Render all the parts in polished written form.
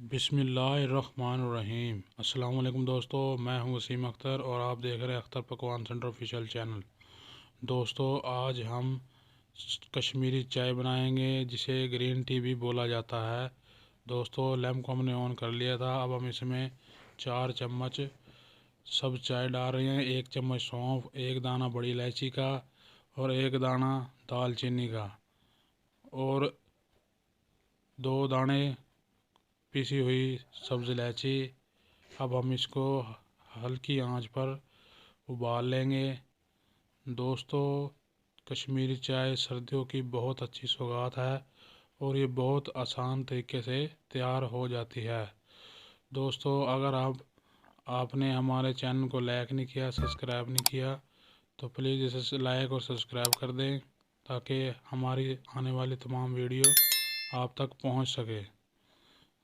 बिस्मिल्लाहिर्रहमानिर्रहीम। अस्सलाम वालेकुम दोस्तों, मैं हूं वसीम अख्तर और आप देख रहे हैं अख्तर पकवान सेंटर ऑफिशियल चैनल। दोस्तों, आज हम कश्मीरी चाय बनाएंगे जिसे ग्रीन टी भी बोला जाता है। दोस्तों, लैंप को हमने ऑन कर लिया था। अब हम इसमें 4 चम्मच सब चाय डाल रहे हैं। 1 चम्मच सौंफ, 1 दाना बड़ी इलायची का और 1 दाना दालचीनी का और 2 दाने पिसी हुई सब्ज़ इलायची। अब हम इसको हल्की आंच पर उबाल लेंगे। दोस्तों, कश्मीरी चाय सर्दियों की बहुत अच्छी सौगात है और ये बहुत आसान तरीके से तैयार हो जाती है। दोस्तों, अगर आपने हमारे चैनल को लाइक नहीं किया, सब्सक्राइब नहीं किया, तो प्लीज़ इसे लाइक और सब्सक्राइब कर दें ताकि हमारी आने वाली तमाम वीडियो आप तक पहुंच सके।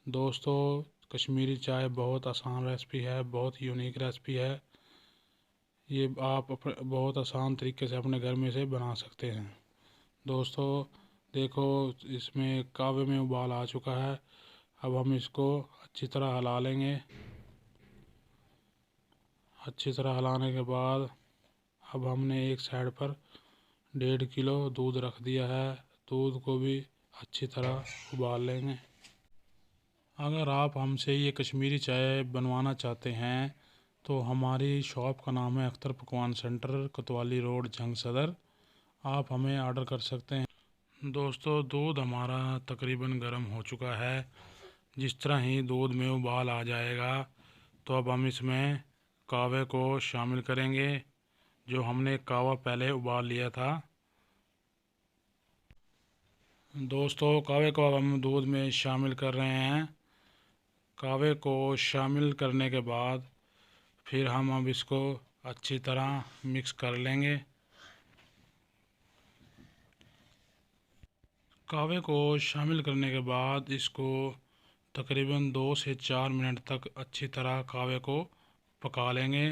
दोस्तों, कश्मीरी चाय बहुत आसान रेसिपी है, बहुत यूनिक रेसिपी है। ये आप बहुत आसान तरीके से अपने घर में से बना सकते हैं। दोस्तों, देखो, इसमें कावे में उबाल आ चुका है। अब हम इसको अच्छी तरह हिला लेंगे। अच्छी तरह हिलाने के बाद अब हमने एक साइड पर 1.5 किलो दूध रख दिया है। दूध को भी अच्छी तरह उबाल लेंगे। अगर आप हमसे ये कश्मीरी चाय बनवाना चाहते हैं तो हमारी शॉप का नाम है अख्तर पकवान सेंटर, कोतवाली रोड, झंग सदर। आप हमें ऑर्डर कर सकते हैं। दोस्तों, दूध हमारा तकरीबन गर्म हो चुका है। जिस तरह ही दूध में उबाल आ जाएगा तो अब हम इसमें कावे को शामिल करेंगे, जो हमने कावा पहले उबाल लिया था। दोस्तों, कावे को अब हम दूध में शामिल कर रहे हैं। कावे को शामिल करने के बाद फिर हम अब इसको अच्छी तरह मिक्स कर लेंगे। कावे को शामिल करने के बाद इसको तकरीबन 2 से 4 मिनट तक अच्छी तरह कावे को पका लेंगे।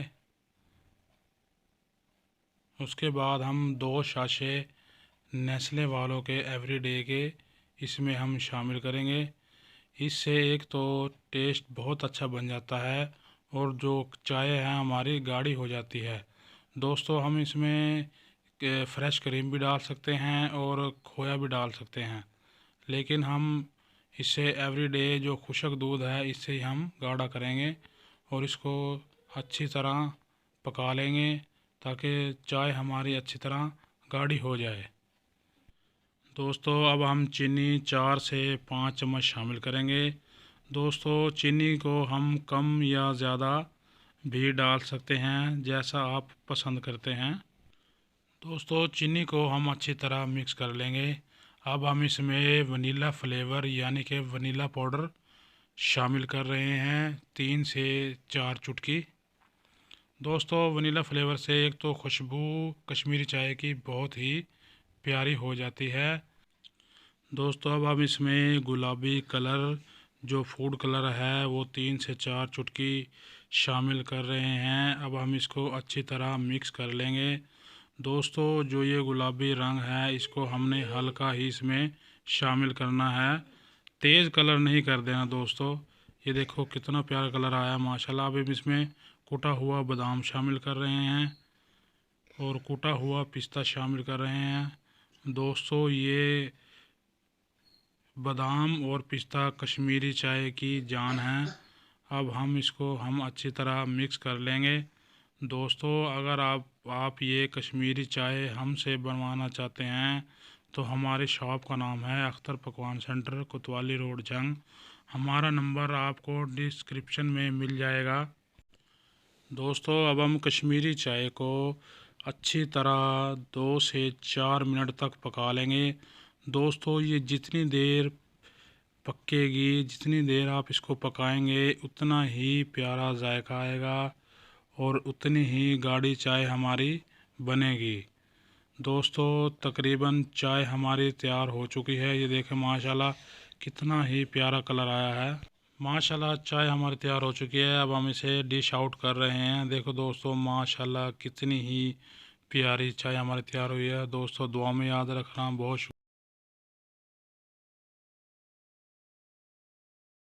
उसके बाद हम 2 साशे नेस्ले वालों के एवरीडे के इसमें हम शामिल करेंगे। इससे एक तो टेस्ट बहुत अच्छा बन जाता है और जो चाय है हमारी गाढ़ी हो जाती है। दोस्तों, हम इसमें फ्रेश क्रीम भी डाल सकते हैं और खोया भी डाल सकते हैं, लेकिन हम इससे एवरीडे जो खुशक दूध है इससे ही हम गाढ़ा करेंगे और इसको अच्छी तरह पका लेंगे ताकि चाय हमारी अच्छी तरह गाढ़ी हो जाए। दोस्तों, अब हम चीनी 4 से 5 चम्मच शामिल करेंगे। दोस्तों, चीनी को हम कम या ज़्यादा भी डाल सकते हैं, जैसा आप पसंद करते हैं। दोस्तों, चीनी को हम अच्छी तरह मिक्स कर लेंगे। अब हम इसमें वनीला फ्लेवर यानी कि वनीला पाउडर शामिल कर रहे हैं, 3 से 4 चुटकी। दोस्तों, वनीला फ्लेवर से एक तो खुशबू कश्मीरी चाय की बहुत ही प्यारी हो जाती है। दोस्तों, अब हम इसमें गुलाबी कलर जो फूड कलर है वो 3 से 4 चुटकी शामिल कर रहे हैं। अब हम इसको अच्छी तरह मिक्स कर लेंगे। दोस्तों, जो ये गुलाबी रंग है इसको हमने हल्का ही इसमें शामिल करना है, तेज़ कलर नहीं कर देना। दोस्तों, ये देखो कितना प्यारा कलर आया माशाल्लाह। अब हम इसमें कुटा हुआ बादाम शामिल कर रहे हैं और कुटा हुआ पिस्ता शामिल कर रहे हैं। दोस्तों, ये बादाम और पिस्ता कश्मीरी चाय की जान है। अब हम इसको अच्छी तरह मिक्स कर लेंगे। दोस्तों, अगर आप ये कश्मीरी चाय हमसे बनवाना चाहते हैं तो हमारी शॉप का नाम है अख्तर पकवान सेंटर, कोतवाली रोड, जंग। हमारा नंबर आपको डिस्क्रिप्शन में मिल जाएगा। दोस्तों, अब हम कश्मीरी चाय को अच्छी तरह 2 से 4 मिनट तक पका लेंगे। दोस्तों, ये जितनी देर पकेगी, जितनी देर आप इसको पकाएंगे उतना ही प्यारा जायका आएगा और उतनी ही गाढ़ी चाय हमारी बनेगी। दोस्तों, तकरीबन चाय हमारी तैयार हो चुकी है। ये देखें माशाल्लाह कितना ही प्यारा कलर आया है। माशाल्लाह चाय हमारी तैयार हो चुकी है। अब हम इसे डिश आउट कर रहे हैं। देखो दोस्तों, माशाल्लाह कितनी ही प्यारी चाय हमारी तैयार हुई है। दोस्तों, दुआ में याद रखना। बहुत